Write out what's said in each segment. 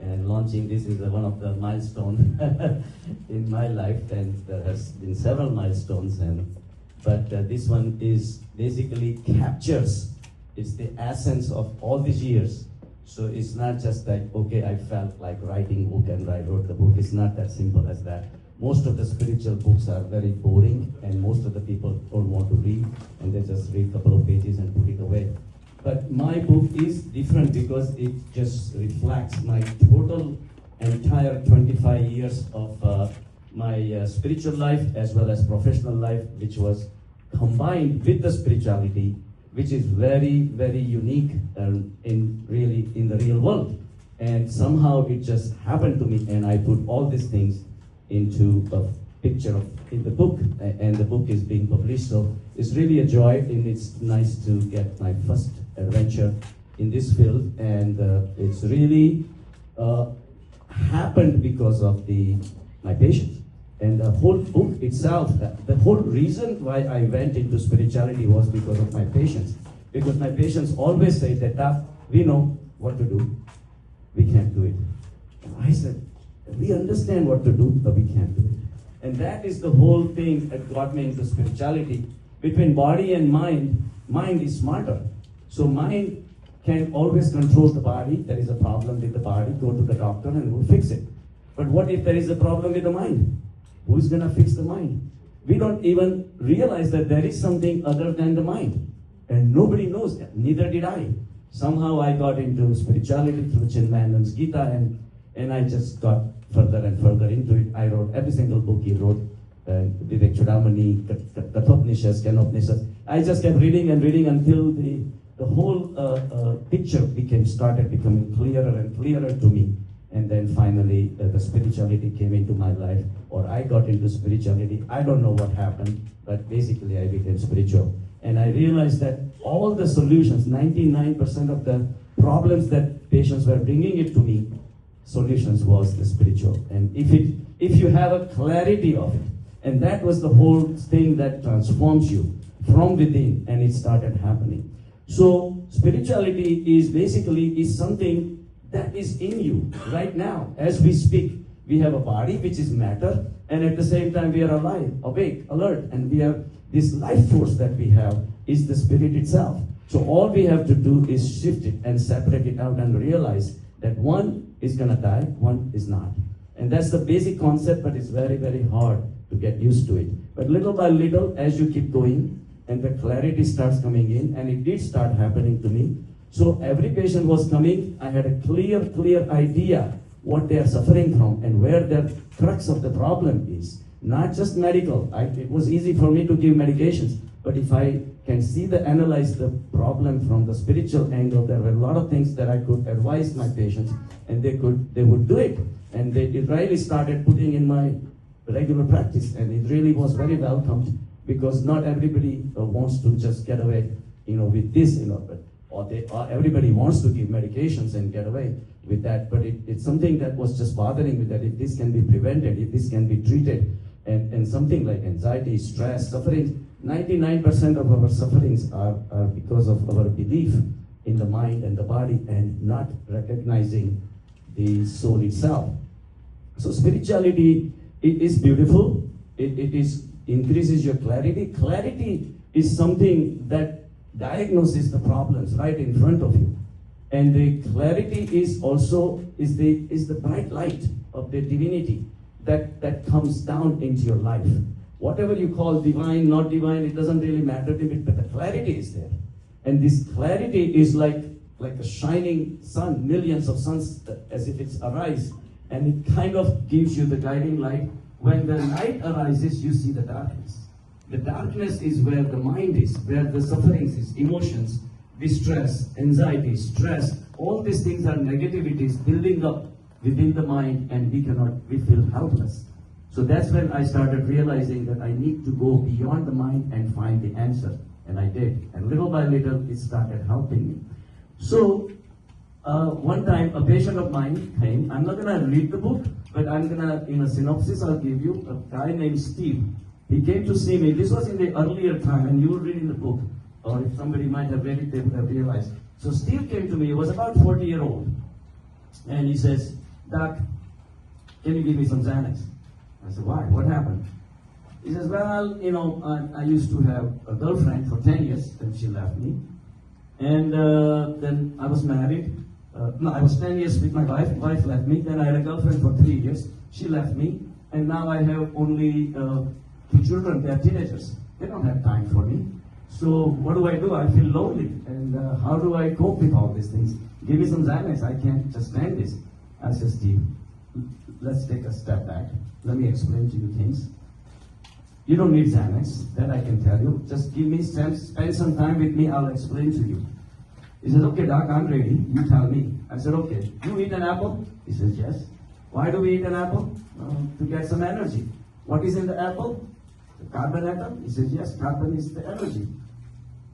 and launching this is one of the milestones in my life, and there has been several milestones, but this one is basically captures, it's the essence of all these years. So it's not just like, okay, I felt like writing book and I wrote the book. It's not that simple as that. Most of the spiritual books are very boring, and most of the people don't want to read, and they just read a couple of pages and put it away. But my book is different because it just reflects my total entire 25 years of my spiritual life as well as professional life, which was combined with the spirituality, which is very, very unique in the real world. And somehow it just happened to me, and I put all these things into a picture in the book, and the book is being published. So it's really a joy, and it's nice to get my first adventure in this field, and it's really happened because of my patients. And the whole book itself, the whole reason why I went into spirituality was because of my patients. Because my patients always say that, we know what to do, we can't do it. And I said, we understand what to do, but we can't do it. And that is the whole thing that got me into spirituality. Between body and mind is smarter. So mind can always control the body. There is a problem with the body, go to the doctor and we'll fix it. But what if there is a problem with the mind? Who's going to fix the mind? We don't even realize that there is something other than the mind. And nobody knows that, neither did I. Somehow I got into spirituality through Chinmayanan's Gita, and I just got further and further into it. I wrote every single book he wrote, Vivek Chudamani, Kathopanishads, Kenopanishads. I just kept reading and reading until the whole picture started becoming clearer and clearer to me. And then finally, the spirituality came into my life, or I got into spirituality. I don't know what happened, but basically I became spiritual. And I realized that all the solutions, 99% of the problems that patients were bringing it to me, solutions was the spiritual. And if you have a clarity of it, and that was the whole thing that transforms you from within, and it started happening. So spirituality is basically something that is in you right now. As we speak, we have a body which is matter, and at the same time we are alive, awake, alert, and we are this life force that we have is the spirit itself. So all we have to do is shift it and separate it out and realize that one is gonna die, one is not. And that's the basic concept, but it's very, very hard to get used to it. But little by little, as you keep going, and the clarity starts coming in, and it did start happening to me. So every patient was coming, I had a clear idea what they are suffering from and where the crux of the problem is. Not just medical. It was easy for me to give medications, but if I can analyze the problem from the spiritual angle, there were a lot of things that I could advise my patients, and they would do it. And it really started putting in my regular practice, and it really was very welcomed, because not everybody wants to just get away, with this, but everybody wants to give medications and get away with that, but it's something that was just bothering me, that if this can be prevented, if this can be treated, and something like anxiety, stress, suffering, 99% of our sufferings are because of our belief in the mind and the body, and not recognizing the soul itself. So spirituality, it is beautiful, it increases your clarity. Clarity is something that diagnoses the problems right in front of you. And the clarity is also the bright light of the divinity that comes down into your life. Whatever you call divine, not divine, it doesn't really matter to me, but the clarity is there. And this clarity is like a shining sun, millions of suns, as if it's arise, and it kind of gives you the guiding light. When the light arises, you see the darkness. The darkness is where the mind is, where the sufferings is, emotions, distress, anxiety, stress, all these things are negativities building up within the mind, and we feel helpless. So that's when I started realizing that I need to go beyond the mind and find the answer. And I did. And little by little, it started helping me. So one time, a patient of mine came. I'm not going to read the book, but I'm going to, in a synopsis, I'll give you a guy named Steve. He came to see me. This was in the earlier time, and you will read in the book, or if somebody might have read it, they would have realized. So Steve came to me. He was about 40-year-old. And he says, Doc, can you give me some Xanax? I said, why? What happened? He says, well, you know, I used to have a girlfriend for 10 years, then she left me. And then I was married. No, I was 10 years with my wife. Wife left me. Then I had a girlfriend for 3 years. She left me. And now I have only 2 children. They are teenagers. They don't have time for me. So what do? I feel lonely. And how do I cope with all these things? Give me some Xanax. I can't just stand this. I said, Steve, let's take a step back. Let me explain to you things. You don't need Xanax, that I can tell you. Just give me, spend some time with me, I'll explain to you. He says, okay, Doc, I'm ready. You tell me. I said, okay. You eat an apple? He says, yes. Why do we eat an apple? To get some energy. What is in the apple? The carbon atom? He says, yes, carbon is the energy.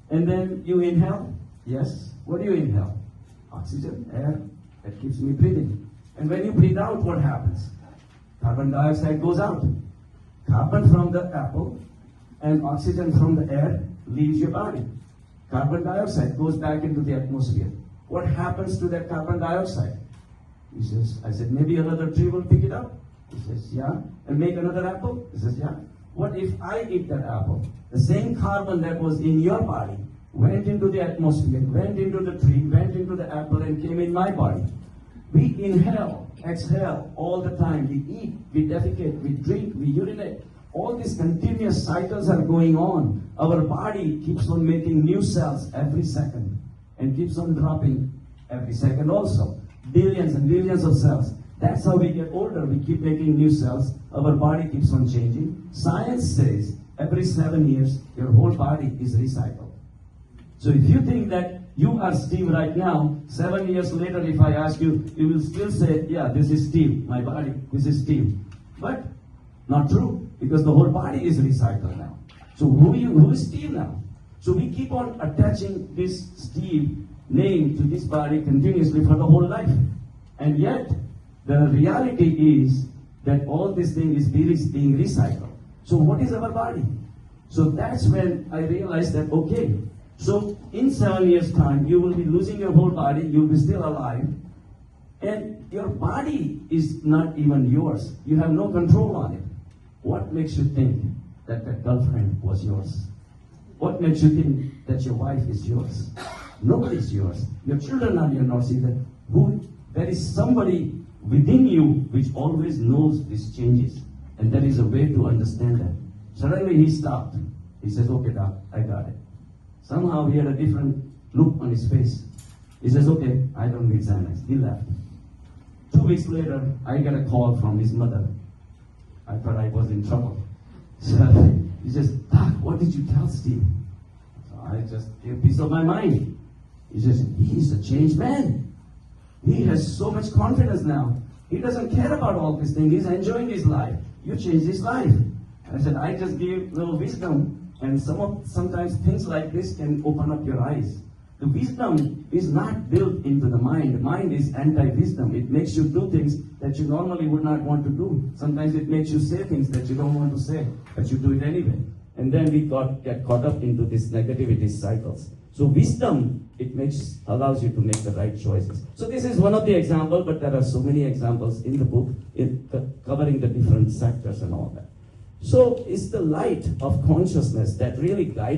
And then you inhale? Yes. What do you inhale? Oxygen, air. That keeps me breathing. And when you breathe out, what happens? Carbon dioxide goes out. Carbon from the apple and oxygen from the air leaves your body. Carbon dioxide goes back into the atmosphere. What happens to that carbon dioxide? He says, I said, maybe another tree will pick it up. He says, yeah. And make another apple? He says, yeah. What if I eat that apple? The same carbon that was in your body went into the atmosphere, went into the tree, went into the apple, and came in my body. We inhale, exhale all the time. We eat, we defecate, we drink, we urinate. All these continuous cycles are going on. Our body keeps on making new cells every second and keeps on dropping every second also. Billions and billions of cells. That's how we get older. We keep making new cells. Our body keeps on changing. Science says every 7 years, your whole body is recycled. So if you think that you are Steve right now, 7 years later, if I ask you, you will still say, yeah, this is Steve, my body, this is Steve. But not true, because the whole body is recycled now. So who is Steve now? So we keep on attaching this Steve name to this body continuously for the whole life. And yet, the reality is that all this thing is being recycled. So what is our body? So that's when I realized that, okay, so in 7 years' time, you will be losing your whole body, you'll be still alive, and your body is not even yours. You have no control on it. What makes you think that that girlfriend was yours? What makes you think that your wife is yours? Nobody's yours. Your children are yours either. There is somebody within you which always knows these changes, and there is a way to understand that. Suddenly he stopped. He says, okay, Doc, I got it. Somehow he had a different look on his face. He says, okay, I don't need Xanax. He left. 2 weeks later, I got a call from his mother. I thought I was in trouble. So he says, Doc, what did you tell Steve? So I just gave peace of my mind. He says, he's a changed man. He has so much confidence now. He doesn't care about all these things. He's enjoying his life. You changed his life. I said, I just gave little wisdom. And sometimes things like this can open up your eyes. The wisdom is not built into the mind. The mind is anti-wisdom. It makes you do things that you normally would not want to do. Sometimes it makes you say things that you don't want to say, but you do it anyway. And then we get caught up into these negativity cycles. So wisdom, allows you to make the right choices. So this is one of the examples, but there are so many examples in the book covering the different sectors and all that. So it's the light of consciousness that really guiding